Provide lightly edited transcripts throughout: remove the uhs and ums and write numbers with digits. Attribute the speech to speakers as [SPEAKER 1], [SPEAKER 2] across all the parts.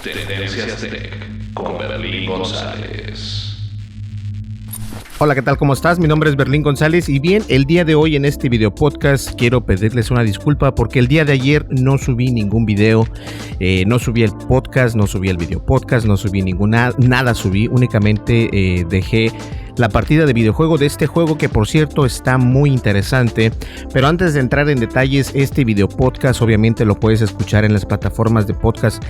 [SPEAKER 1] Tendencias Tech con Berlín González.
[SPEAKER 2] Hola, ¿qué tal? ¿Cómo estás? Mi nombre es Berlín González y bien, el día de hoy en este video podcast quiero pedirles una disculpa porque el día de ayer no subí ningún video, no subí el podcast, no subí el video podcast, no subí nada subí, únicamente dejé la partida de videojuego de este juego que por cierto está muy interesante. Pero antes de entrar en detalles, este video podcast obviamente lo puedes escuchar en las plataformas de podcast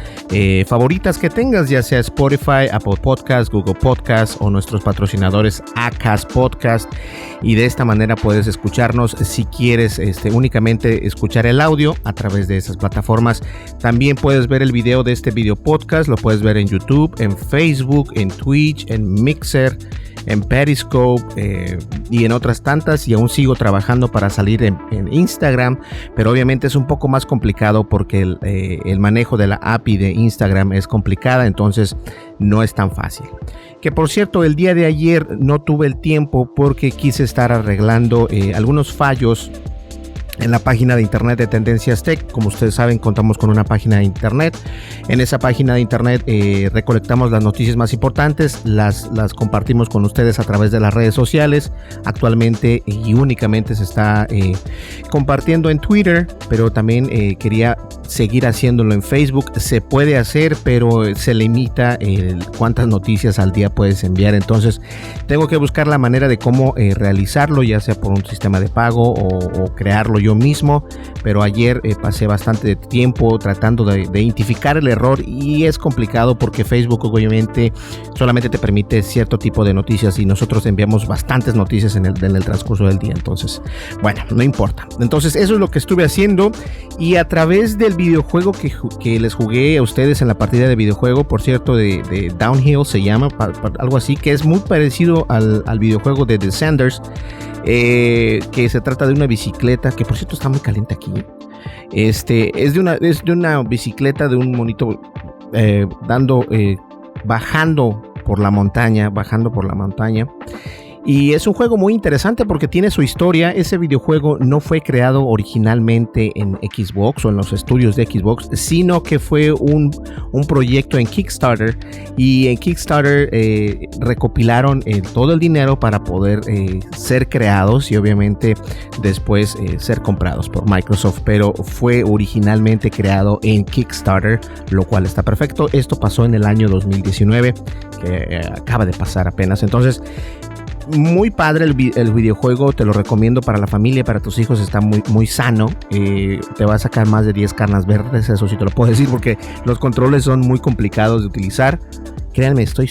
[SPEAKER 2] favoritas que tengas, ya sea Spotify, Apple Podcast, Google Podcast o nuestros patrocinadores Acast Podcast, y de esta manera puedes escucharnos si quieres únicamente escuchar el audio a través de esas plataformas. También puedes ver el video de este video podcast, lo puedes ver en YouTube, en Facebook, en Twitch, en Mixer, en Periscope y en otras tantas, y aún sigo trabajando para salir en Instagram, pero obviamente es un poco más complicado porque el manejo de la API de Instagram es complicada, entonces no es tan fácil. Que por cierto, el día de ayer no tuve el tiempo porque quise estar arreglando algunos fallos en la página de internet de Tendencias Tech. Como ustedes saben, contamos con una página de internet. En esa página de internet recolectamos las noticias más importantes, las compartimos con ustedes a través de las redes sociales. Actualmente y únicamente se está compartiendo en Twitter, pero también quería seguir haciéndolo en Facebook. Se puede hacer, pero se limita cuántas noticias al día puedes enviar. Entonces tengo que buscar la manera de cómo realizarlo, ya sea por un sistema de pago o crearlo yo mismo. Pero ayer pasé bastante tiempo tratando de identificar el error, y es complicado porque Facebook obviamente solamente te permite cierto tipo de noticias y nosotros enviamos bastantes noticias en el transcurso del día. Entonces, bueno, no importa. Entonces eso es lo que estuve haciendo, y a través del videojuego que les jugué a ustedes en la partida de videojuego, por cierto, de Downhill se llama, algo así, que es muy parecido al videojuego de Descenders, que se trata de una bicicleta, que por cierto está muy caliente aquí. Es de una bicicleta de un monito bajando por la montaña. Y es un juego muy interesante porque tiene su historia. Ese videojuego no fue creado originalmente en Xbox o en los estudios de Xbox, sino que fue un proyecto en Kickstarter. Y en Kickstarter recopilaron todo el dinero para poder ser creados y obviamente después ser comprados por Microsoft. Pero fue originalmente creado en Kickstarter, lo cual está perfecto. Esto pasó en el año 2019, que acaba de pasar apenas. Entonces, muy padre el videojuego, te lo recomiendo para la familia, para tus hijos, está muy, muy sano. Te va a sacar más de 10 canas verdes, eso sí te lo puedo decir, porque los controles son muy complicados de utilizar. Créanme, estoy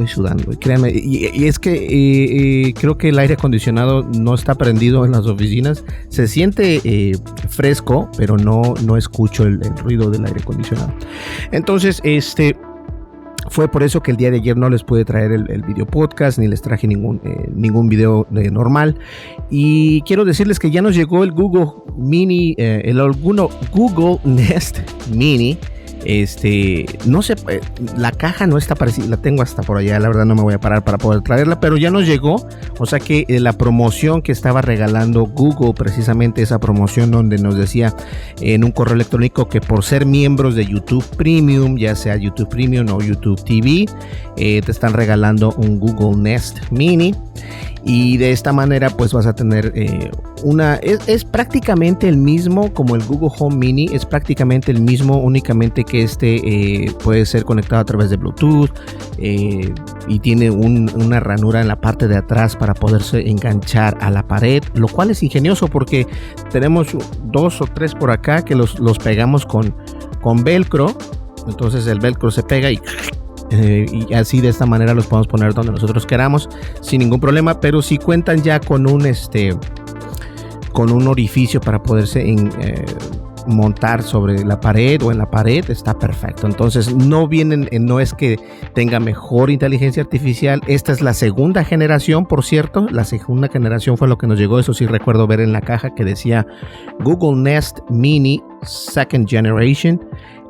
[SPEAKER 2] sudando, créanme, y es que creo que el aire acondicionado no está prendido en las oficinas. Se siente fresco, pero no escucho el ruido del aire acondicionado. Entonces, fue por eso que el día de ayer no les pude traer el video podcast, ni les traje ningún video normal. Y quiero decirles que ya nos llegó el Google Mini, Google Nest Mini. No sé, la caja no está parecida, la tengo hasta por allá, la verdad no me voy a parar para poder traerla, pero ya nos llegó. O sea que la promoción que estaba regalando Google, precisamente esa promoción donde nos decía en un correo electrónico que por ser miembros de YouTube Premium, ya sea YouTube Premium o YouTube TV, te están regalando un Google Nest Mini. Y de esta manera pues vas a tener es prácticamente el mismo como el Google Home Mini, es prácticamente el mismo, únicamente que puede ser conectado a través de Bluetooth, y tiene una ranura en la parte de atrás para poderse enganchar a la pared, lo cual es ingenioso porque tenemos 2 o 3 por acá que los pegamos con velcro. Entonces el velcro se pega y así de esta manera los podemos poner donde nosotros queramos sin ningún problema. Pero si cuentan ya con un orificio para poderse montar sobre la pared o en la pared, está perfecto. Entonces no es que tenga mejor inteligencia artificial. Esta es la segunda generación, por cierto. La segunda generación fue lo que nos llegó. Eso sí recuerdo ver en la caja que decía Google Nest Mini Second Generation.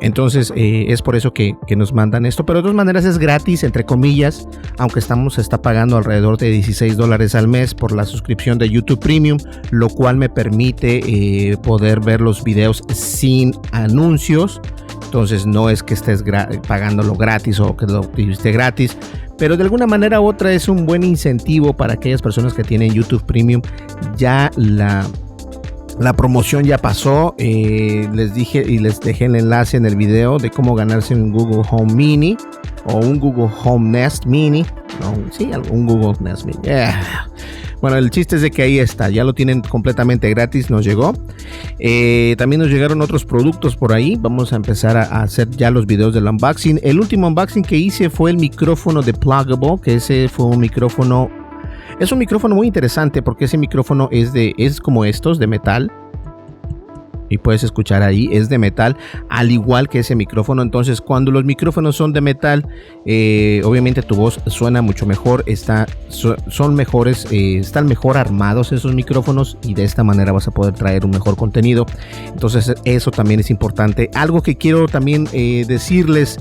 [SPEAKER 2] Entonces es por eso que nos mandan esto, pero de todas maneras es gratis, entre comillas, aunque se está pagando alrededor de $16 al mes por la suscripción de YouTube Premium, lo cual me permite poder ver los videos sin anuncios Entonces no es que estés pagándolo gratis o que lo tuviste gratis, pero de alguna manera u otra es un buen incentivo para aquellas personas que tienen YouTube Premium. Ya la promoción ya pasó. Les dije y les dejé el enlace en el video de cómo ganarse un Google Home Mini o un Google Home Nest Mini. No, sí, un Google Nest Mini. Bueno, el chiste es de que ahí está, ya lo tienen completamente gratis, nos llegó. También nos llegaron otros productos por ahí. Vamos a empezar a hacer ya los videos del unboxing. El último unboxing que hice fue el micrófono de Plugable, que ese fue un micrófono. Es un micrófono muy interesante porque ese micrófono es como estos de metal. Y puedes escuchar ahí, es de metal, al igual que ese micrófono. Entonces, cuando los micrófonos son de metal, obviamente tu voz suena mucho mejor, son mejores, están mejor armados esos micrófonos y de esta manera vas a poder traer un mejor contenido. Entonces, eso también es importante. Algo que quiero también decirles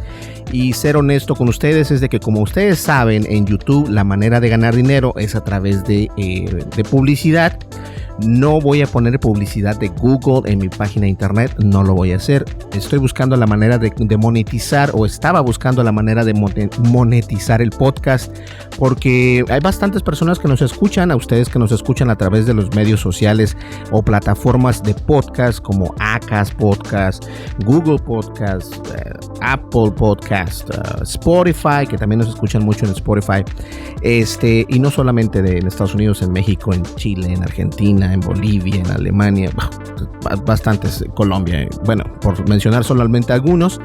[SPEAKER 2] y ser honesto con ustedes es de que, como ustedes saben, en YouTube la manera de ganar dinero es a través de publicidad. No voy a poner publicidad de Google en mi página de internet, no lo voy a hacer. Estoy buscando la manera de monetizar, o estaba buscando la manera de monetizar el podcast, porque hay bastantes personas que nos escuchan, a ustedes que nos escuchan a través de los medios sociales o plataformas de podcast como Acast Podcast, Google Podcast, Apple Podcast, Spotify, que también nos escuchan mucho en Spotify, y no solamente en Estados Unidos, en México, en Chile, en Argentina, en Bolivia, en Alemania, bastantes, Colombia, bueno, por mencionar solamente algunos.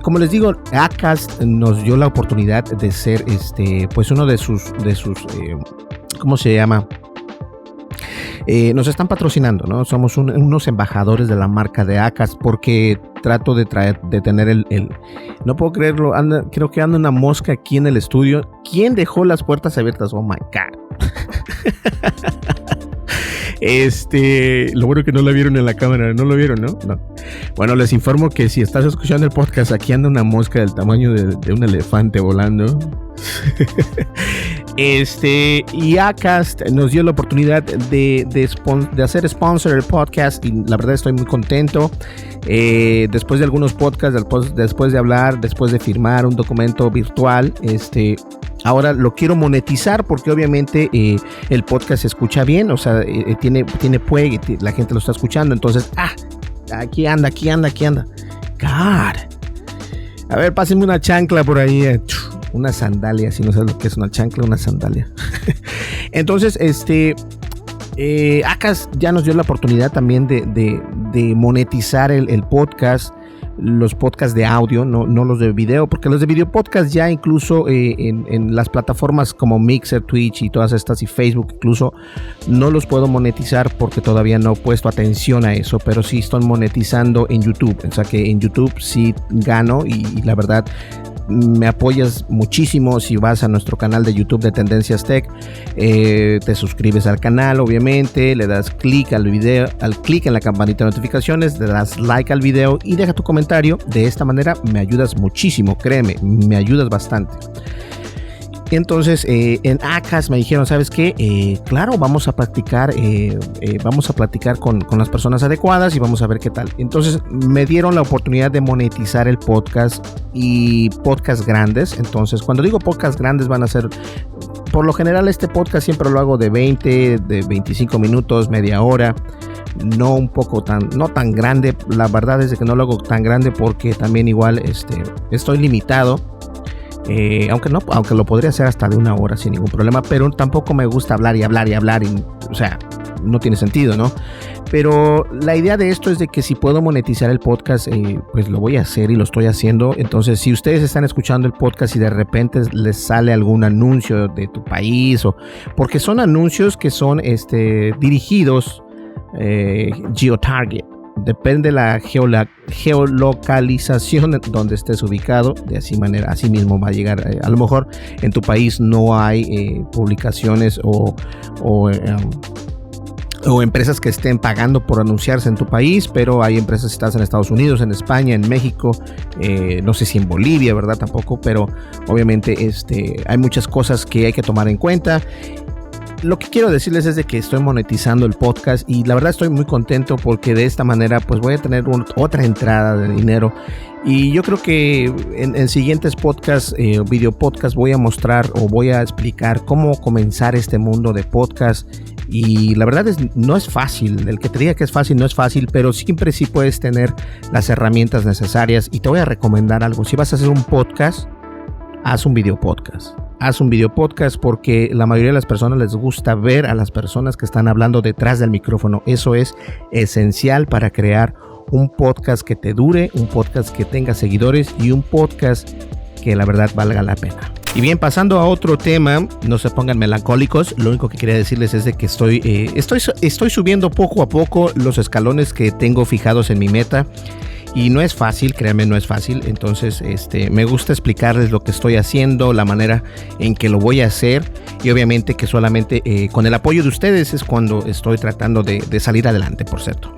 [SPEAKER 2] Como les digo, Acast nos dio la oportunidad de ser pues uno de sus ¿cómo se llama? Nos están patrocinando, ¿no? Somos unos embajadores de la marca de Acast, porque trato de tener no puedo creerlo, creo que anda una mosca aquí en el estudio. ¿Quién dejó las puertas abiertas? Oh my God. Lo bueno que no la vieron en la cámara, ¿no lo vieron, no? No. Bueno, les informo que si estás escuchando el podcast, aquí anda una mosca del tamaño de un elefante volando. Y Acast nos dio la oportunidad de hacer sponsor el podcast, y la verdad estoy muy contento. Después de algunos podcasts, después de hablar, después de firmar un documento virtual, ahora lo quiero monetizar, porque obviamente el podcast se escucha bien, o sea, tiene la gente lo está escuchando. Entonces, aquí anda. God. A ver, pásenme una chancla por ahí. Una sandalia, si no sabes lo que es una chancla, una sandalia. Entonces, Acast ya nos dio la oportunidad también de monetizar el podcast, los podcasts de audio, no los de video, porque los de video podcast ya incluso en las plataformas como Mixer, Twitch y todas estas, y Facebook incluso, no los puedo monetizar porque todavía no he puesto atención a eso, pero sí estoy monetizando en YouTube. O sea que en YouTube sí gano, y la verdad me apoyas muchísimo si vas a nuestro canal de YouTube de Tendencias Tech. Te suscribes al canal, obviamente, le das clic al video, clic en la campanita de notificaciones, le das like al video y deja tu comentario. De esta manera me ayudas muchísimo, créeme, me ayudas bastante. Entonces en Acast me dijeron, ¿sabes qué? Claro, vamos a platicar con las personas adecuadas y vamos a ver qué tal. Entonces me dieron la oportunidad de monetizar el podcast, y podcast grandes. Entonces, cuando digo podcast grandes, van a ser, por lo general, este podcast siempre lo hago de 25 minutos, media hora. No tan grande. La verdad es que no lo hago tan grande porque también igual estoy limitado. Aunque lo podría hacer hasta de una hora sin ningún problema, pero tampoco me gusta hablar, o sea, no tiene sentido, ¿no? Pero la idea de esto es de que si puedo monetizar el podcast, pues lo voy a hacer, y lo estoy haciendo. Entonces, si ustedes están escuchando el podcast y de repente les sale algún anuncio de tu país, porque son anuncios que son dirigidos geotarget. Depende de la geolocalización donde estés ubicado, así mismo va a llegar. A lo mejor en tu país no hay publicaciones o empresas que estén pagando por anunciarse en tu país, pero hay empresas, si estás en Estados Unidos, en España, en México, no sé si en Bolivia, ¿verdad? Tampoco, pero obviamente hay muchas cosas que hay que tomar en cuenta. lo que quiero decirles es de que estoy monetizando el podcast y la verdad estoy muy contento porque de esta manera pues voy a tener otra entrada de dinero. Y yo creo que en siguientes podcasts, video podcast, voy a mostrar o voy a explicar cómo comenzar este mundo de podcast. Y la verdad no es fácil. El que te diga que es fácil no es fácil, pero siempre sí puedes tener las herramientas necesarias. Y te voy a recomendar algo. Si vas a hacer un podcast, haz un video podcast. Haz un video podcast porque la mayoría de las personas les gusta ver a las personas que están hablando detrás del micrófono. Eso es esencial para crear un podcast que te dure, un podcast que tenga seguidores y un podcast que la verdad valga la pena. Y bien, pasando a otro tema, no se pongan melancólicos. Lo único que quería decirles es de que estoy subiendo poco a poco los escalones que tengo fijados en mi meta. Y no es fácil, créanme, no es fácil. Entonces, me gusta explicarles lo que estoy haciendo, la manera en que lo voy a hacer. Y obviamente que solamente con el apoyo de ustedes es cuando estoy tratando de salir adelante, por cierto.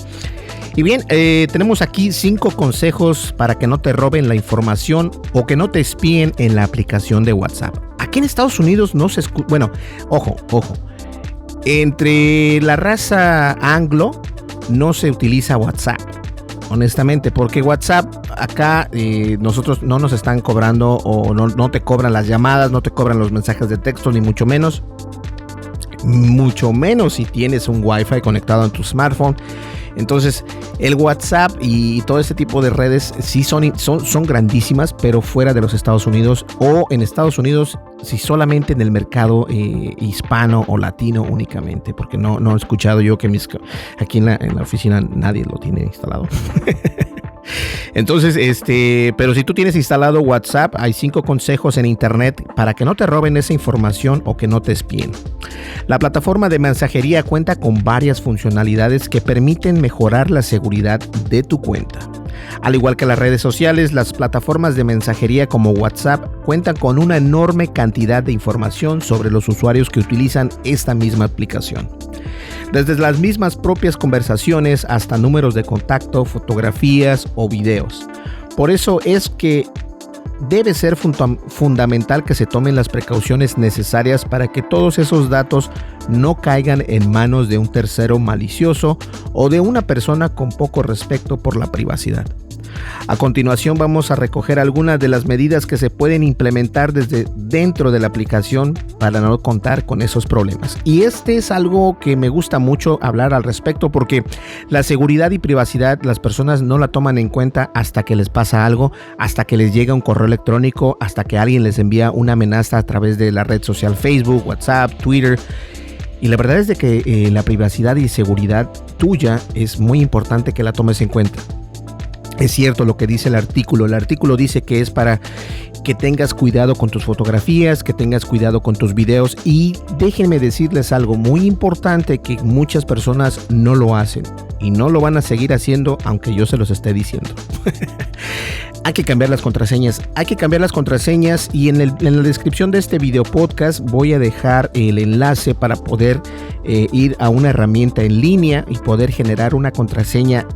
[SPEAKER 2] Y bien, tenemos aquí 5 consejos para que no te roben la información o que no te espíen en la aplicación de WhatsApp. Aquí en Estados Unidos no se escucha... Bueno, ojo. Entre la raza anglo no se utiliza WhatsApp, honestamente, porque WhatsApp acá nosotros no nos están cobrando o no te cobran las llamadas, no te cobran los mensajes de texto, ni mucho menos si tienes un Wi-Fi conectado en tu smartphone. Entonces el WhatsApp y todo este tipo de redes sí son grandísimas, pero fuera de los Estados Unidos, o en Estados Unidos sí solamente en el mercado hispano o latino únicamente, porque no he escuchado yo que aquí en la oficina nadie lo tiene instalado. Entonces, pero si tú tienes instalado WhatsApp, hay 5 consejos en internet para que no te roben esa información o que no te espíen. La plataforma de mensajería cuenta con varias funcionalidades que permiten mejorar la seguridad de tu cuenta. Al igual que las redes sociales, las plataformas de mensajería como WhatsApp cuentan con una enorme cantidad de información sobre los usuarios que utilizan esta misma aplicación. Desde las mismas propias conversaciones hasta números de contacto, fotografías o videos. Por eso es que debe ser fundamental que se tomen las precauciones necesarias para que todos esos datos no caigan en manos de un tercero malicioso o de una persona con poco respeto por la privacidad. A continuación vamos a recoger algunas de las medidas que se pueden implementar desde dentro de la aplicación para no contar con esos problemas. Y es algo que me gusta mucho hablar al respecto porque la seguridad y privacidad las personas no la toman en cuenta hasta que les pasa algo, hasta que les llega un correo electrónico, hasta que alguien les envía una amenaza a través de la red social Facebook, WhatsApp, Twitter. Y la verdad es de que la privacidad y seguridad tuya es muy importante que la tomes en cuenta. Es cierto lo que dice el artículo. El artículo dice que es para que tengas cuidado con tus fotografías, que tengas cuidado con tus videos. Y déjenme decirles algo muy importante que muchas personas no lo hacen. Y no lo van a seguir haciendo aunque yo se los esté diciendo. Hay que cambiar las contraseñas. Y en la descripción de este video podcast voy a dejar el enlace para poder ir a una herramienta en línea y poder generar una contraseña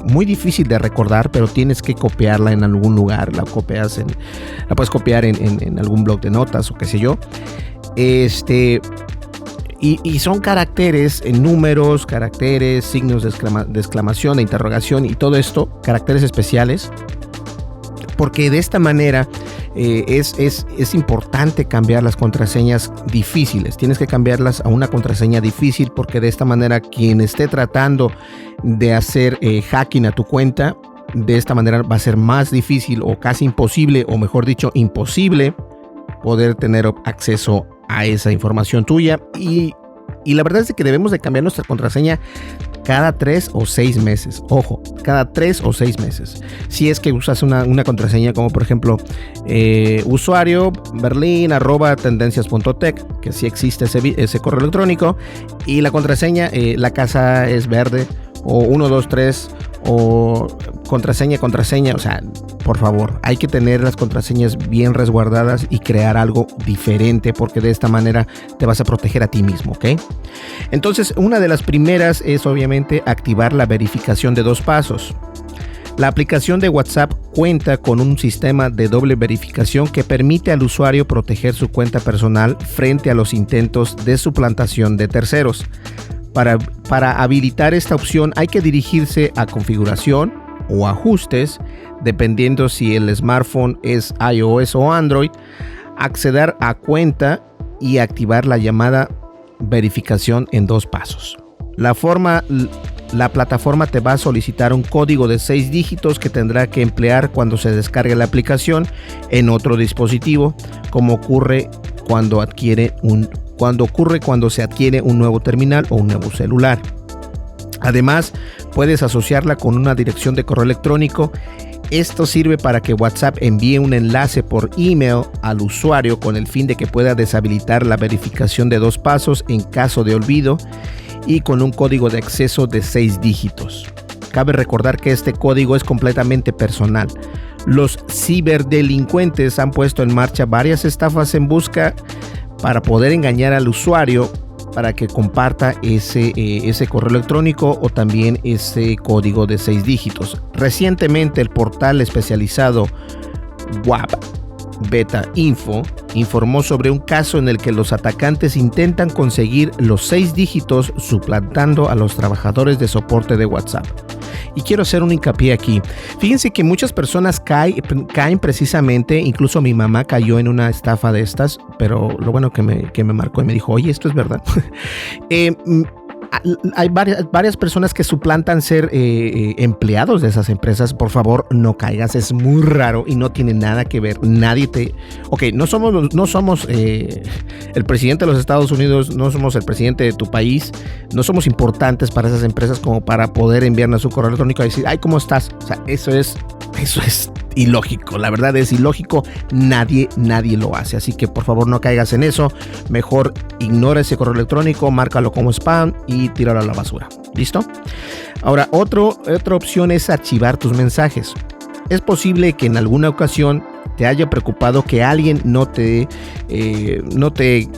[SPEAKER 2] muy difícil de recordar, pero tienes que copiarla en algún lugar. La puedes copiar en algún blog de notas o qué sé yo. Y son caracteres, números, caracteres, signos de exclamación, de interrogación y todo esto, caracteres especiales, porque de esta manera es importante cambiar las contraseñas difíciles. Tienes que cambiarlas a una contraseña difícil porque de esta manera quien esté tratando de hacer hacking a tu cuenta, de esta manera va a ser más difícil o casi imposible, o mejor dicho, imposible poder tener acceso a esa información tuya. Y la verdad es que debemos de cambiar nuestra contraseña cada 3 o 6 meses. Ojo, cada 3 o 6 meses. Si es que usas una contraseña como por ejemplo usuario berlin@tendencias.tech, que sí existe ese correo electrónico, y la contraseña, la casa es verde, o 123, o contraseña, o sea, por favor, hay que tener las contraseñas bien resguardadas y crear algo diferente, porque de esta manera te vas a proteger a ti mismo, ¿ok? Entonces, una de las primeras es obviamente activar la verificación de 2 pasos. La aplicación de WhatsApp cuenta con un sistema de doble verificación que permite al usuario proteger su cuenta personal frente a los intentos de suplantación de terceros. Para habilitar esta opción hay que dirigirse a configuración o ajustes, dependiendo si el smartphone es iOS o Android, acceder a cuenta y activar la llamada verificación en 2 pasos. La plataforma te va a solicitar un código de 6 dígitos que tendrá que emplear cuando se descargue la aplicación en otro dispositivo, como ocurre cuando se adquiere un nuevo terminal o un nuevo celular. Además, puedes asociarla con una dirección de correo electrónico. Esto sirve para que WhatsApp envíe un enlace por email al usuario con el fin de que pueda deshabilitar la verificación de 2 pasos en caso de olvido y con un código de acceso de 6 dígitos. Cabe recordar que este código es completamente personal. Los ciberdelincuentes han puesto en marcha varias estafas en busca para poder engañar al usuario para que comparta ese correo electrónico o también ese código de 6 dígitos. Recientemente el portal especializado WAP Beta Info informó sobre un caso en el que los atacantes intentan conseguir los 6 dígitos suplantando a los trabajadores de soporte de WhatsApp. Y quiero hacer un hincapié aquí. Fíjense que muchas personas caen precisamente, incluso mi mamá cayó en una estafa de estas, pero lo bueno que me marcó y me dijo, oye, esto es verdad. Hay varias personas que suplantan ser empleados de esas empresas. Por favor, no caigas, es muy raro y no tiene nada que ver. No somos el presidente de los Estados Unidos, no somos el presidente de tu país, no somos importantes para esas empresas como para poder enviarnos su correo electrónico y decir, ay, ¿cómo estás? O sea, eso es ilógico, la verdad es ilógico, nadie lo hace, así que por favor no caigas en eso, mejor ignora ese correo electrónico, márcalo como spam y tíralo a la basura, ¿listo? Ahora, otra opción es archivar tus mensajes. Es posible que en alguna ocasión te haya preocupado que alguien no te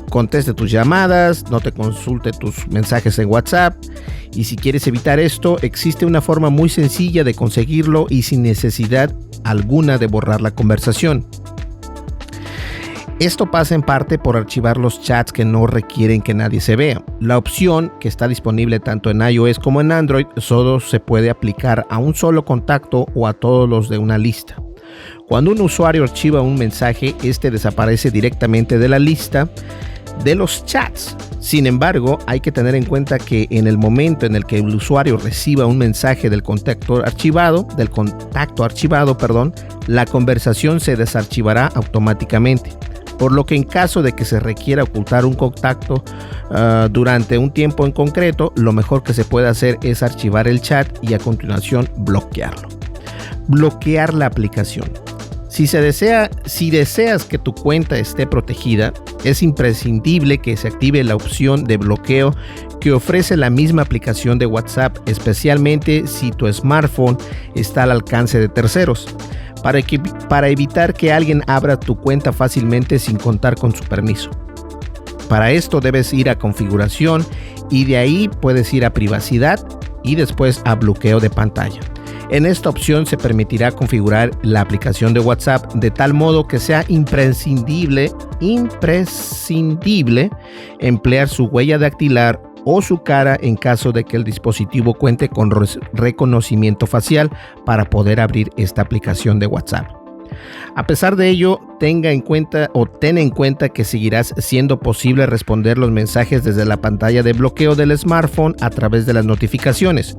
[SPEAKER 2] conteste tus llamadas, no te consulte tus mensajes en WhatsApp. Y si quieres evitar esto, existe una forma muy sencilla de conseguirlo y sin necesidad alguna de borrar la conversación. Esto pasa en parte por archivar los chats que no requieren que nadie se vea. La opción, que está disponible tanto en iOS como en Android, solo se puede aplicar a un solo contacto o a todos los de una lista. Cuando un usuario archiva un mensaje, este desaparece directamente de la lista de los chats. Sin embargo, hay que tener en cuenta que en el momento en el que el usuario reciba un mensaje del contacto archivado, la conversación se desarchivará automáticamente. Por lo que en caso de que se requiera ocultar un contacto durante un tiempo en concreto, lo mejor que se puede hacer es archivar el chat y a continuación bloquearlo. Bloquear la aplicación. Si deseas que tu cuenta esté protegida, es imprescindible que se active la opción de bloqueo que ofrece la misma aplicación de WhatsApp, especialmente si tu smartphone está al alcance de terceros, para evitar que alguien abra tu cuenta fácilmente sin contar con su permiso. Para esto debes ir a configuración y de ahí puedes ir a privacidad y después a bloqueo de pantalla. En esta opción se permitirá configurar la aplicación de WhatsApp de tal modo que sea imprescindible emplear su huella dactilar o su cara en caso de que el dispositivo cuente con reconocimiento facial para poder abrir esta aplicación de WhatsApp. A pesar de ello, ten en cuenta que seguirás siendo posible responder los mensajes desde la pantalla de bloqueo del smartphone a través de las notificaciones.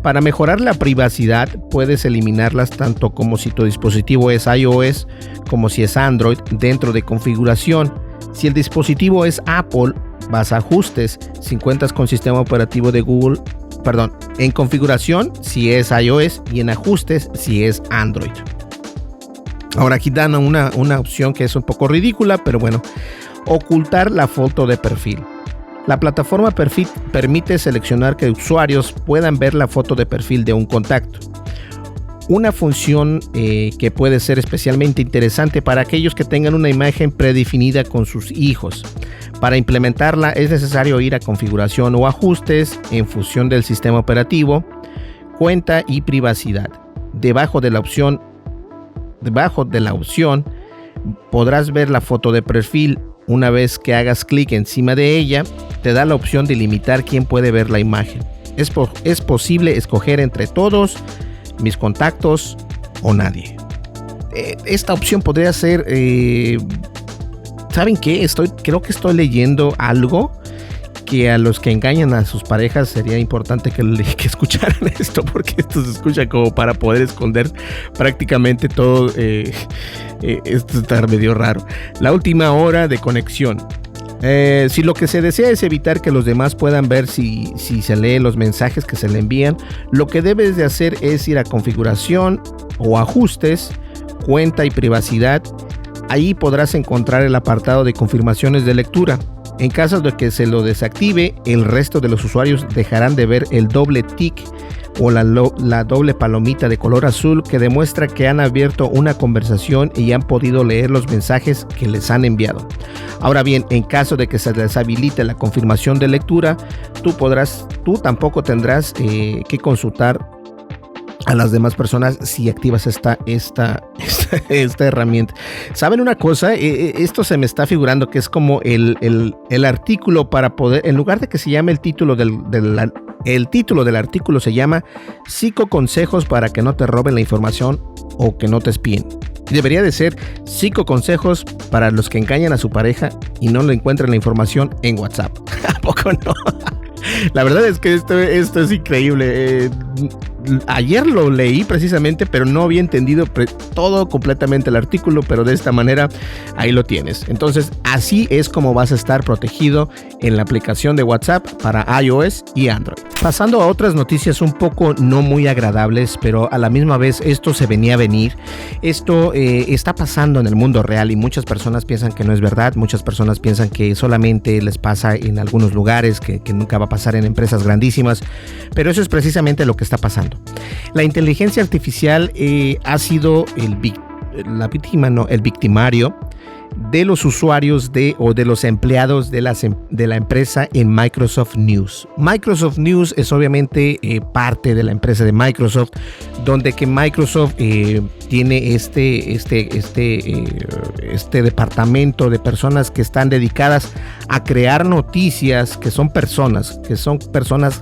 [SPEAKER 2] Para mejorar la privacidad, puedes eliminarlas tanto como si tu dispositivo es iOS como si es Android dentro de configuración. Si el dispositivo es Apple, vas a ajustes, si cuentas con sistema operativo de Google, en configuración si es iOS y en ajustes si es Android. Ahora aquí dan una opción que es un poco ridícula, pero bueno, ocultar la foto de perfil. La plataforma permite seleccionar que usuarios puedan ver la foto de perfil de un contacto. Una función que puede ser especialmente interesante para aquellos que tengan una imagen predefinida con sus hijos. Para implementarla es necesario ir a configuración o ajustes en función del sistema operativo, cuenta y privacidad. debajo de la opción podrás ver la foto de perfil. Una vez que hagas clic encima de ella, te da la opción de limitar quién puede ver la imagen. Es posible escoger entre todos, mis contactos o nadie. Esta opción podría ser... ¿saben qué? Creo que estoy leyendo algo que a los que engañan a sus parejas sería importante que escucharan esto, porque esto se escucha como para poder esconder prácticamente todo. Esto está medio raro. La última hora de conexión. Si lo que se desea es evitar que los demás puedan ver si se leen los mensajes que se le envían, lo que debes de hacer es ir a configuración o ajustes, cuenta y privacidad. Ahí podrás encontrar el apartado de confirmaciones de lectura. En caso de que se lo desactive, el resto de los usuarios dejarán de ver el doble tick o la doble palomita de color azul que demuestra que han abierto una conversación y han podido leer los mensajes que les han enviado. Ahora bien, en caso de que se deshabilite la confirmación de lectura, tú tampoco tendrás que consultar a las demás personas si activas esta herramienta. ¿Saben una cosa? Esto se me está figurando que es como el artículo para poder, en lugar de que se llame el título el título del artículo se llama 5 consejos para que no te roben la información o que no te espíen. Debería de ser 5 consejos para los que engañan a su pareja y no le encuentren la información en WhatsApp. ¿A poco no? La verdad es que esto es increíble. Ayer lo leí precisamente, pero no había entendido todo completamente el artículo, pero de esta manera ahí lo tienes. Entonces, así es como vas a estar protegido en la aplicación de WhatsApp para iOS y Android. Pasando a otras noticias un poco no muy agradables, pero a la misma vez esto se venía a venir. Esto está pasando en el mundo real y muchas personas piensan que no es verdad. Muchas personas piensan que solamente les pasa en algunos lugares, que nunca va a pasar en empresas grandísimas, pero eso es precisamente lo que está pasando. La inteligencia artificial ha sido el victimario de los usuarios o de los empleados de la empresa en Microsoft News. Microsoft News es obviamente parte de la empresa de Microsoft, donde que Microsoft tiene este departamento de personas que están dedicadas a crear noticias, que son personas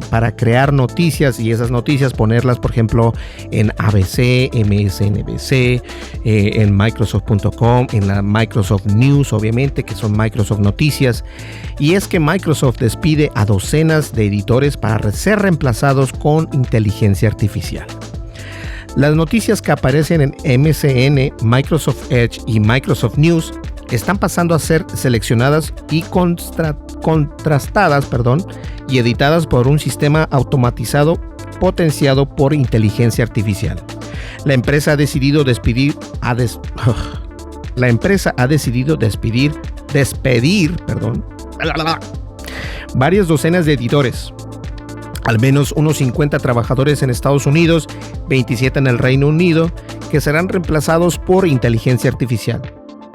[SPEAKER 2] para crear noticias y esas noticias ponerlas, por ejemplo, en ABC, MSNBC, en Microsoft.com, en la Microsoft News, obviamente, que son Microsoft Noticias. Y es que Microsoft despide a docenas de editores para ser reemplazados con inteligencia artificial. Las noticias que aparecen en MSN, Microsoft Edge y Microsoft News están pasando a ser seleccionadas y contrastadas, y editadas por un sistema automatizado potenciado por inteligencia artificial. La empresa ha decidido despedir varias docenas de editores, al menos unos 50 trabajadores en Estados Unidos, 27 en el Reino Unido, que serán reemplazados por inteligencia artificial.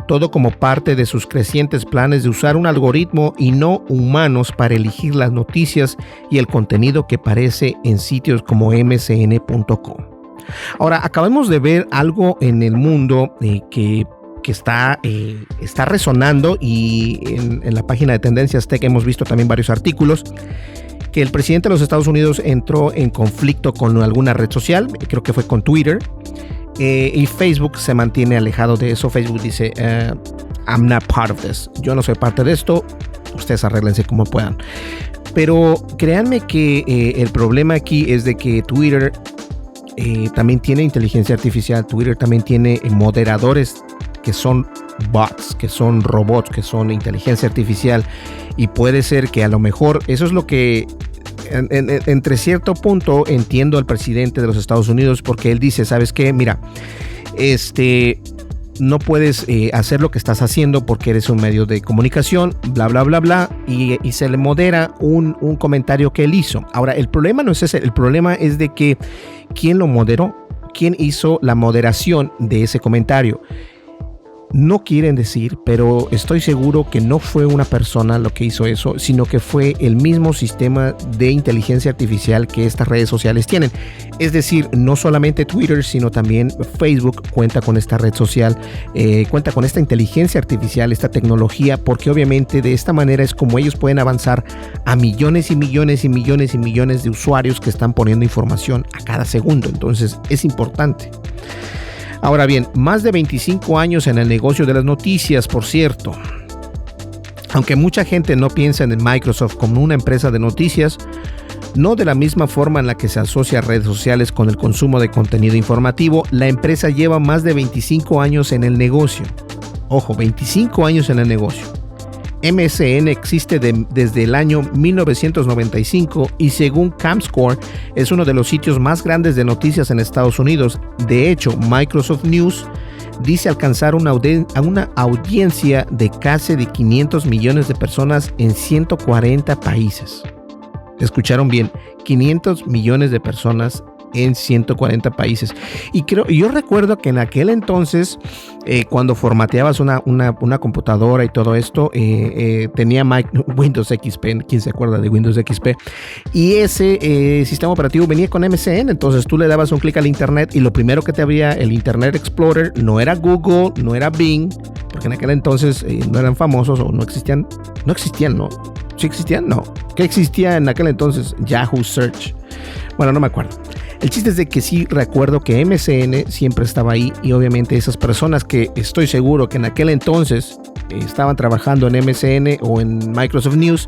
[SPEAKER 2] Todo como parte de sus crecientes planes de usar un algoritmo y no humanos para elegir las noticias y el contenido que aparece en sitios como msn.com. Ahora, acabamos de ver algo en el mundo que está resonando, y en la página de Tendencias Tech hemos visto también varios artículos, que el presidente de los Estados Unidos entró en conflicto con alguna red social, creo que fue con Twitter, y Facebook se mantiene alejado de eso. Facebook dice, I'm not part of this, yo no soy parte de esto, ustedes arréglense como puedan. Pero créanme que el problema aquí es de que Twitter también tiene inteligencia artificial. Twitter también tiene moderadores que son bots, que son robots, que son inteligencia artificial, y puede ser que a lo mejor eso es lo que entre cierto punto entiendo al presidente de los Estados Unidos, porque él dice, ¿sabes qué? Mira, no puedes hacer lo que estás haciendo porque eres un medio de comunicación, bla, bla, bla, bla, y se le modera un comentario que él hizo. Ahora, el problema no es ese, el problema es de que ¿quién lo moderó? ¿Quién hizo la moderación de ese comentario? no quieren decir, pero estoy seguro que no fue una persona lo que hizo eso, sino que fue el mismo sistema de inteligencia artificial que estas redes sociales tienen. Es decir, no solamente Twitter, sino también Facebook cuenta con esta red social, cuenta con esta inteligencia artificial, esta tecnología, porque obviamente de esta manera es como ellos pueden avanzar a millones y millones y millones y millones de usuarios que están poniendo información a cada segundo. Entonces es importante. Ahora bien, más de 25 años en el negocio de las noticias, por cierto. Aunque mucha gente no piensa en Microsoft como una empresa de noticias, no de la misma forma en la que se asocia a redes sociales con el consumo de contenido informativo, la empresa lleva más de 25 años en el negocio. Ojo, 25 años en el negocio. MSN existe desde el año 1995 y según ComScore es uno de los sitios más grandes de noticias en Estados Unidos. De hecho, Microsoft News dice alcanzar una audiencia de casi de 500 millones de personas en 140 países. Escucharon bien, 500 millones de personas en 140 países. Y yo recuerdo que en aquel entonces, cuando formateabas una computadora y todo esto, tenía Windows XP, ¿quién se acuerda de Windows XP? Y ese sistema operativo venía con MSN, entonces tú le dabas un clic al internet y lo primero que te abría el Internet Explorer no era Google, no era Bing, porque en aquel entonces no eran famosos o no existían, ¿no? ¿Sí existían? No. ¿Qué existía en aquel entonces? Yahoo Search. Bueno, no me acuerdo. El chiste es de que sí recuerdo que MSN siempre estaba ahí y obviamente esas personas que estoy seguro que en aquel entonces estaban trabajando en MSN o en Microsoft News,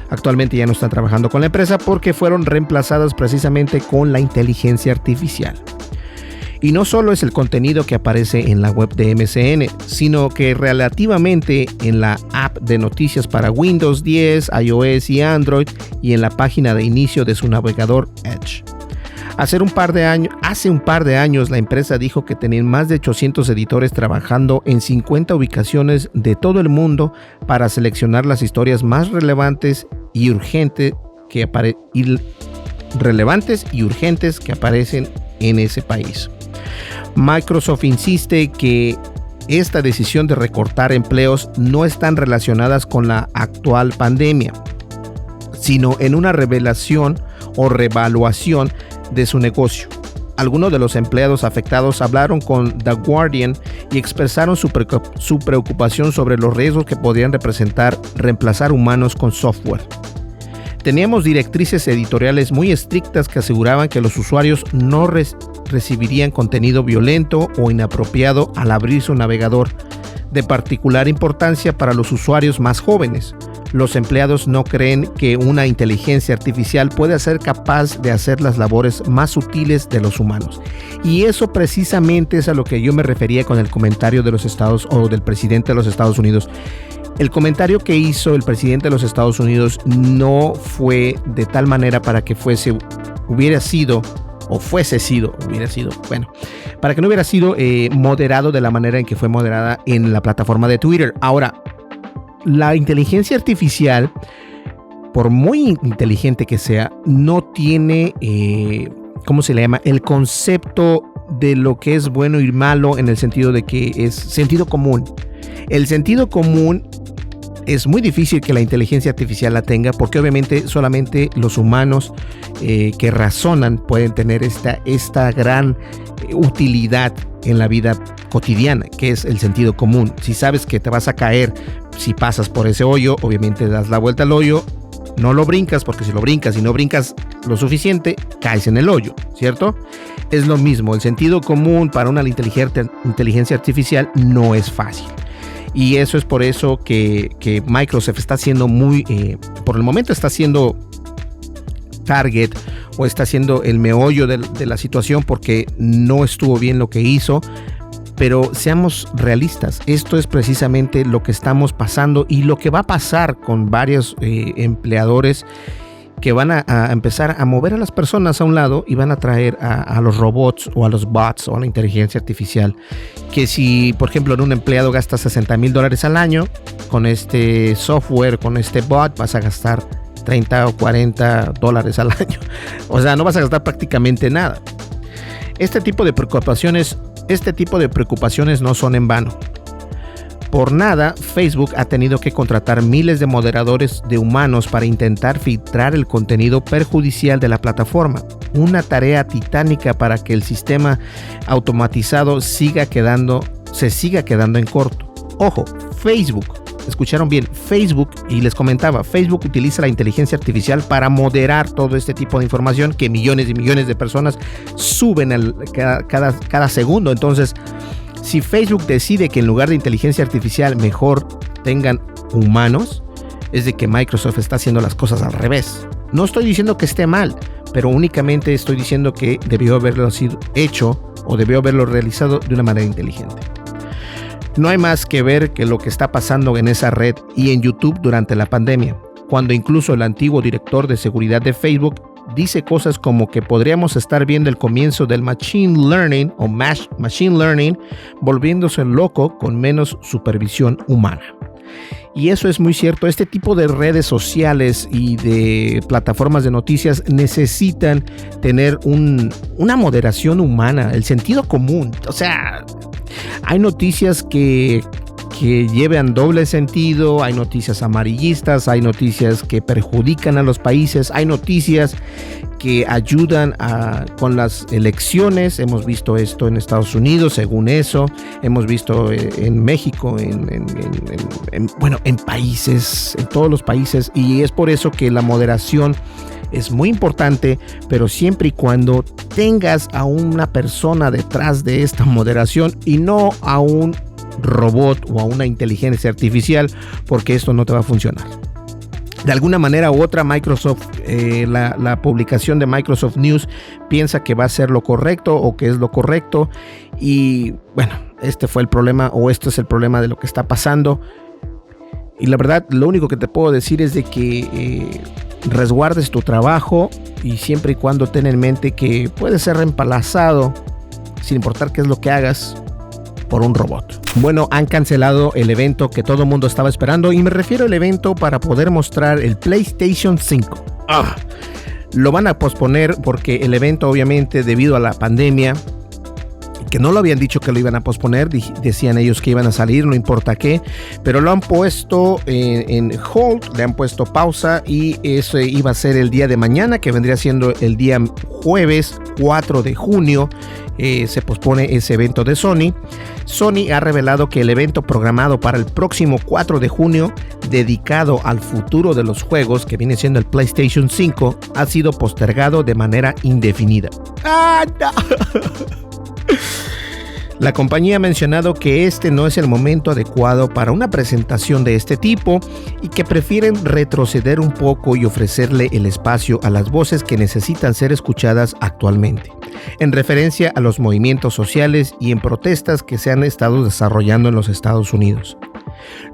[SPEAKER 2] actualmente ya no están trabajando con la empresa porque fueron reemplazadas precisamente con la inteligencia artificial. Y no solo es el contenido que aparece en la web de MSN, sino que relativamente en la app de noticias para Windows 10, iOS y Android y en la página de inicio de su navegador Edge. Hace un par de años la empresa dijo que tenían más de 800 editores trabajando en 50 ubicaciones de todo el mundo para seleccionar las historias más relevantes y urgentes que aparecen en ese país. Microsoft insiste que esta decisión de recortar empleos no están relacionadas con la actual pandemia, sino en una revelación o revaluación de su negocio. Algunos de los empleados afectados hablaron con The Guardian y expresaron su preocupación sobre los riesgos que podrían reemplazar humanos con software. Teníamos directrices editoriales muy estrictas que aseguraban que los usuarios no recibirían contenido violento o inapropiado al abrir su navegador, de particular importancia para los usuarios más jóvenes. Los empleados no creen que una inteligencia artificial pueda ser capaz de hacer las labores más sutiles de los humanos. Y eso precisamente es a lo que yo me refería con el comentario de los Estados o del presidente de los Estados Unidos. El comentario que hizo el presidente de los Estados Unidos no fue de tal manera para que hubiera sido moderado de la manera en que fue moderada en la plataforma de Twitter. Ahora, la inteligencia artificial, por muy inteligente que sea, no tiene, el concepto de lo que es bueno y malo en el sentido de que es sentido común. El sentido común es muy difícil que la inteligencia artificial la tenga porque obviamente solamente los humanos que razonan pueden tener esta gran utilidad en la vida cotidiana, que es el sentido común. Si sabes que te vas a caer si pasas por ese hoyo, obviamente das la vuelta al hoyo, no lo brincas, porque si lo brincas y no brincas lo suficiente, caes en el hoyo, ¿cierto? Es lo mismo, el sentido común para una inteligencia artificial no es fácil. Y eso es por eso que Microsoft está siendo por el momento está siendo target o está siendo el meollo de la situación porque no estuvo bien lo que hizo. Pero seamos realistas, esto es precisamente lo que estamos pasando y lo que va a pasar con varios empleadores que van a empezar a mover a las personas a un lado y van a traer a los robots o a los bots o a la inteligencia artificial. Que si, por ejemplo, en un empleado gastas $60,000 al año, con este software, con este bot, vas a gastar $30 o $40 al año. O sea, no vas a gastar prácticamente nada. Este tipo de preocupaciones no son en vano. Por nada, Facebook ha tenido que contratar miles de moderadores de humanos para intentar filtrar el contenido perjudicial de la plataforma. Una tarea titánica para que el sistema automatizado se siga quedando en corto. Ojo, Facebook. Escucharon bien, Facebook, y les comentaba, Facebook utiliza la inteligencia artificial para moderar todo este tipo de información que millones y millones de personas suben cada segundo. Entonces, si Facebook decide que en lugar de inteligencia artificial mejor tengan humanos, es de que Microsoft está haciendo las cosas al revés. No estoy diciendo que esté mal, pero únicamente estoy diciendo que debió haberlo sido hecho o debió haberlo realizado de una manera inteligente. No hay más que ver que lo que está pasando en esa red y en YouTube durante la pandemia, cuando incluso el antiguo director de seguridad de Facebook dice cosas como que podríamos estar viendo el comienzo del Machine Learning o Machine Learning volviéndose loco con menos supervisión humana. Y eso es muy cierto. Este tipo de redes sociales y de plataformas de noticias necesitan tener una moderación humana, el sentido común. O sea, hay noticias que llevan doble sentido, hay noticias amarillistas, hay noticias que perjudican a los países, hay noticias que ayudan con las elecciones. Hemos visto esto en Estados Unidos, según eso, hemos visto en México, en países, en todos los países, y es por eso que la moderación es muy importante, pero siempre y cuando tengas a una persona detrás de esta moderación y no a un robot o a una inteligencia artificial, porque esto no te va a funcionar. De alguna manera u otra, Microsoft, la publicación de Microsoft News piensa que va a ser lo correcto o que es lo correcto, y bueno, este fue el problema, o esto es el problema de lo que está pasando. Y la verdad, lo único que te puedo decir es de que resguardes tu trabajo, y siempre y cuando ten en mente que puedes ser reemplazado, sin importar qué es lo que hagas, por un robot. Bueno, han cancelado el evento que todo el mundo estaba esperando, y me refiero al evento para poder mostrar el PlayStation 5. Lo van a posponer porque el evento, obviamente, debido a la pandemia, que no lo habían dicho que lo iban a posponer, decían ellos que iban a salir, no importa qué, pero lo han puesto en hold, le han puesto pausa, y eso iba a ser el día de mañana, que vendría siendo el día jueves 4 de junio. Se pospone ese evento de Sony. Sony ha revelado que el evento programado para el próximo 4 de junio, dedicado al futuro de los juegos, que viene siendo el PlayStation 5, ha sido postergado de manera indefinida. No. La compañía ha mencionado que este no es el momento adecuado para una presentación de este tipo, y que prefieren retroceder un poco y ofrecerle el espacio a las voces que necesitan ser escuchadas actualmente, en referencia a los movimientos sociales y en protestas que se han estado desarrollando en los Estados Unidos.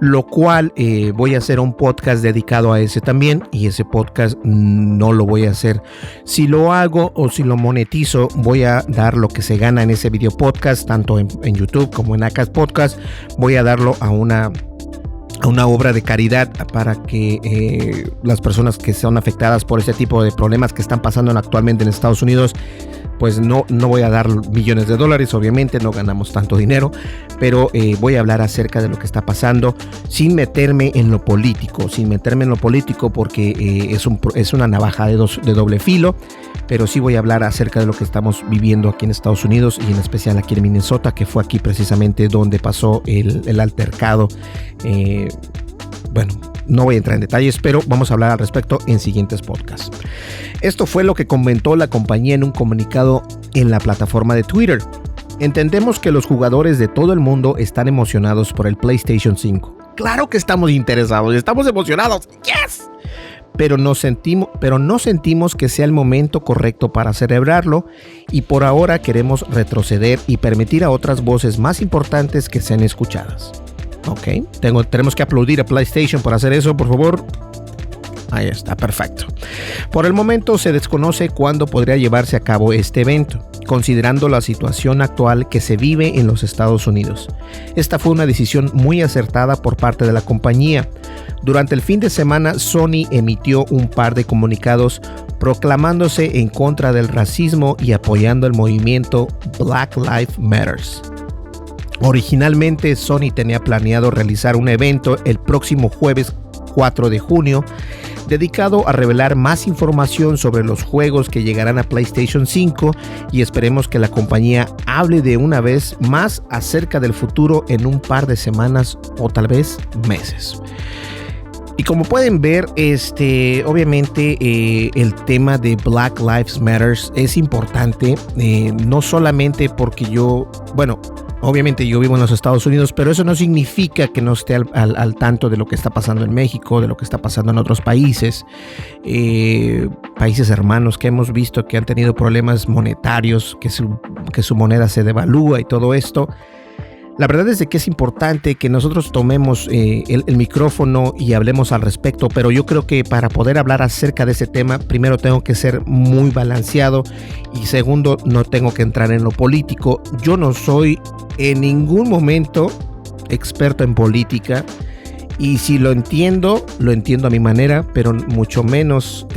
[SPEAKER 2] Lo cual voy a hacer un podcast dedicado a ese también, y ese podcast no lo voy a hacer. Si lo hago o si lo monetizo, voy a dar lo que se gana en ese video podcast, tanto en YouTube como en Acast Podcast. Voy a darlo a una obra de caridad para que las personas que son afectadas por este tipo de problemas que están pasando actualmente en Estados Unidos, pues no voy a dar millones de dólares, obviamente no ganamos tanto dinero, pero voy a hablar acerca de lo que está pasando sin meterme en lo político, porque es una navaja de doble filo, pero sí voy a hablar acerca de lo que estamos viviendo aquí en Estados Unidos, y en especial aquí en Minnesota, que fue aquí precisamente donde pasó el altercado. Bueno, no voy a entrar en detalles, pero vamos a hablar al respecto en siguientes podcasts. Esto fue lo que comentó la compañía en un comunicado en la plataforma de Twitter. Entendemos que los jugadores de todo el mundo están emocionados por el PlayStation 5. Claro que estamos interesados, estamos emocionados. ¡Yes! Pero no sentimos que sea el momento correcto para celebrarlo, y por ahora queremos retroceder y permitir a otras voces más importantes que sean escuchadas. Ok, tenemos que aplaudir a PlayStation por hacer eso, por favor. Ahí está, perfecto. Por el momento se desconoce cuándo podría llevarse a cabo este evento, considerando la situación actual que se vive en los Estados Unidos. Esta fue una decisión muy acertada por parte de la compañía. Durante el fin de semana, Sony emitió un par de comunicados proclamándose en contra del racismo y apoyando el movimiento Black Lives Matter. Originalmente Sony tenía planeado realizar un evento el próximo jueves 4 de junio dedicado a revelar más información sobre los juegos que llegarán a PlayStation 5 y esperemos que la compañía hable de una vez más acerca del futuro en un par de semanas o tal vez meses. Y como pueden ver, obviamente el tema de Black Lives Matter es importante, no solamente porque obviamente yo vivo en los Estados Unidos, pero eso no significa que no esté al tanto de lo que está pasando en México, de lo que está pasando en otros países, países hermanos que hemos visto que han tenido problemas monetarios, que su moneda se devalúa y todo esto. La verdad es de que es importante que nosotros tomemos el micrófono y hablemos al respecto, pero yo creo que para poder hablar acerca de ese tema, primero tengo que ser muy balanceado y segundo, no tengo que entrar en lo político. Yo no soy en ningún momento experto en política y si lo entiendo a mi manera, pero mucho menos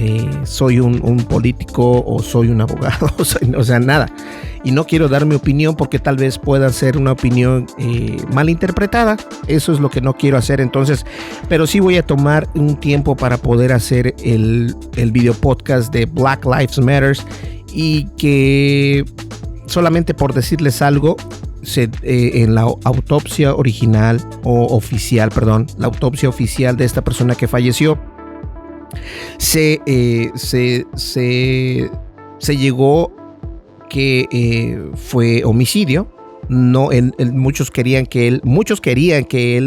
[SPEAKER 2] soy un político o soy un abogado, o sea, nada. Y no quiero dar mi opinión porque tal vez pueda ser una opinión mal interpretada. Eso es lo que no quiero hacer. Entonces, pero sí voy a tomar un tiempo para poder hacer el video podcast de Black Lives Matter y que solamente por decirles algo, en la autopsia original o oficial, la autopsia oficial de esta persona que falleció, se llegó que fue homicidio. No, muchos querían que él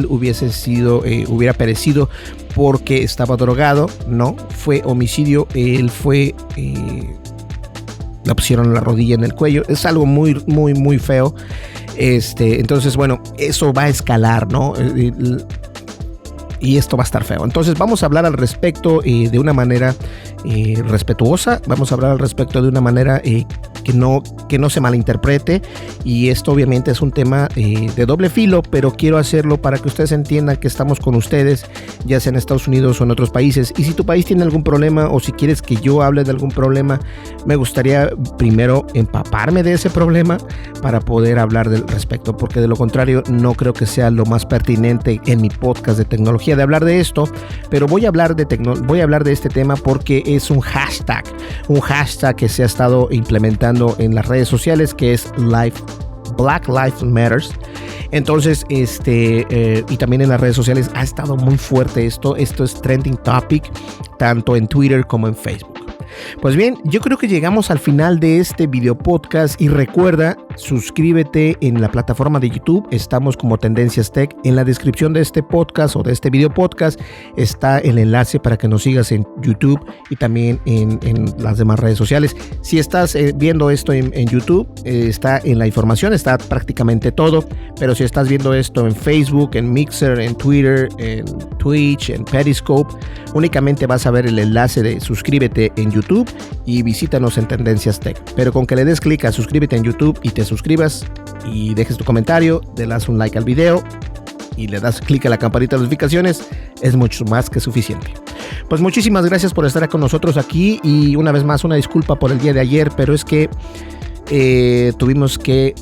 [SPEAKER 2] hubiera perecido porque estaba drogado. No, fue homicidio. Él fue le pusieron la rodilla en el cuello. Es algo muy, muy, muy feo. Entonces, bueno, eso va a escalar, ¿no? Y esto va a estar feo. Entonces vamos a hablar al respecto de una manera respetuosa. Vamos a hablar al respecto de una manera que no se malinterprete. Y esto obviamente es un tema de doble filo, pero quiero hacerlo para que ustedes entiendan que estamos con ustedes, ya sea en Estados Unidos o en otros países. Y si tu país tiene algún problema o si quieres que yo hable de algún problema, me gustaría primero empaparme de ese problema para poder hablar del respecto, porque de lo contrario no creo que sea lo más pertinente en mi podcast de tecnología de hablar de esto. Pero voy a hablar de este tema porque es un hashtag que se ha estado implementando en las redes sociales, que es Black Lives Matter. Entonces, y también en las redes sociales ha estado muy fuerte esto es trending topic, tanto en Twitter como en Facebook. Pues bien, yo creo que llegamos al final de este video podcast y recuerda, suscríbete en la plataforma de YouTube, estamos como Tendencias Tech. En la descripción de este podcast o de este video podcast está el enlace para que nos sigas en YouTube y también en las demás redes sociales. Si estás viendo esto en YouTube, está en la información, está prácticamente todo, pero si estás viendo esto en Facebook, en Mixer, en Twitter, en Twitch, en Periscope, únicamente vas a ver el enlace de suscríbete en YouTube y visítanos en Tendencias Tech. Pero con que le des clic a suscríbete en YouTube y te suscribas y dejes tu comentario, le das un like al video y le das clic a la campanita de notificaciones, es mucho más que suficiente. Pues muchísimas gracias por estar con nosotros aquí y una vez más una disculpa por el día de ayer, pero es que tuvimos que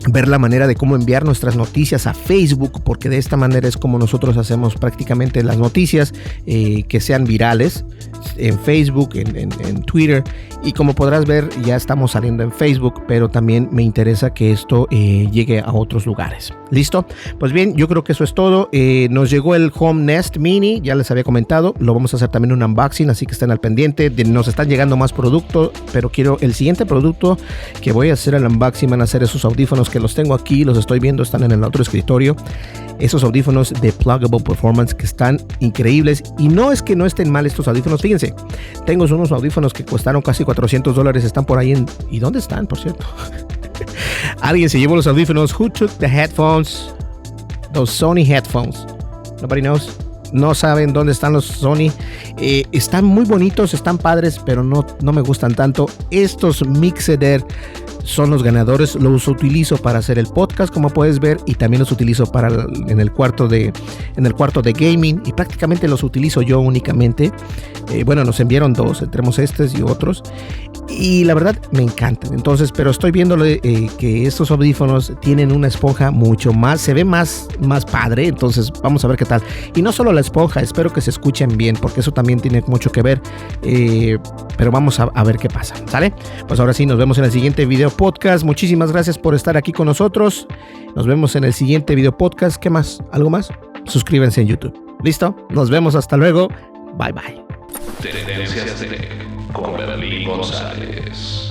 [SPEAKER 2] ver la manera de cómo enviar nuestras noticias a Facebook, porque de esta manera es como nosotros hacemos prácticamente las noticias que sean virales en Facebook, en Twitter, y como podrás ver ya estamos saliendo en Facebook, pero también me interesa que esto llegue a otros lugares. ¿Listo? Pues bien, yo creo que eso es todo. Nos llegó el Home Nest Mini, ya les había comentado, lo vamos a hacer también un unboxing, así que estén al pendiente. Nos están llegando más productos, pero quiero el siguiente producto que voy a hacer el unboxing, van a ser esos audífonos que los tengo aquí, los estoy viendo, están en el otro escritorio. Esos audífonos de Pluggable Performance que están increíbles, y no es que no estén mal estos audífonos. Fíjense, tengo unos audífonos que costaron casi $400, están por ahí ¿y dónde están, por cierto? Alguien se llevó los audífonos. Who took the headphones? Those Sony headphones. Nobody knows. No saben dónde están los Sony. Están muy bonitos, están padres, pero no me gustan tanto. Estos Mixeder son los ganadores. Los utilizo para hacer el podcast, como puedes ver, y también los utilizo en el cuarto de gaming, y prácticamente los utilizo yo únicamente. Bueno, nos enviaron dos, tenemos estos y otros, y la verdad me encantan. Entonces, pero estoy viendo que estos audífonos tienen una esponja mucho más, se ve más padre. Entonces vamos a ver qué tal. Y no solo la esponja, espero que se escuchen bien, porque eso también tiene mucho que ver. Pero vamos a ver qué pasa, ¿sale? Pues ahora sí, nos vemos en el siguiente video podcast. Muchísimas gracias por estar aquí con nosotros. Nos vemos en el siguiente video podcast. ¿Qué más? ¿Algo más? Suscríbanse en YouTube. ¿Listo? Nos vemos, hasta luego. Bye bye.
[SPEAKER 1] Tendencias Tech con Berlín González.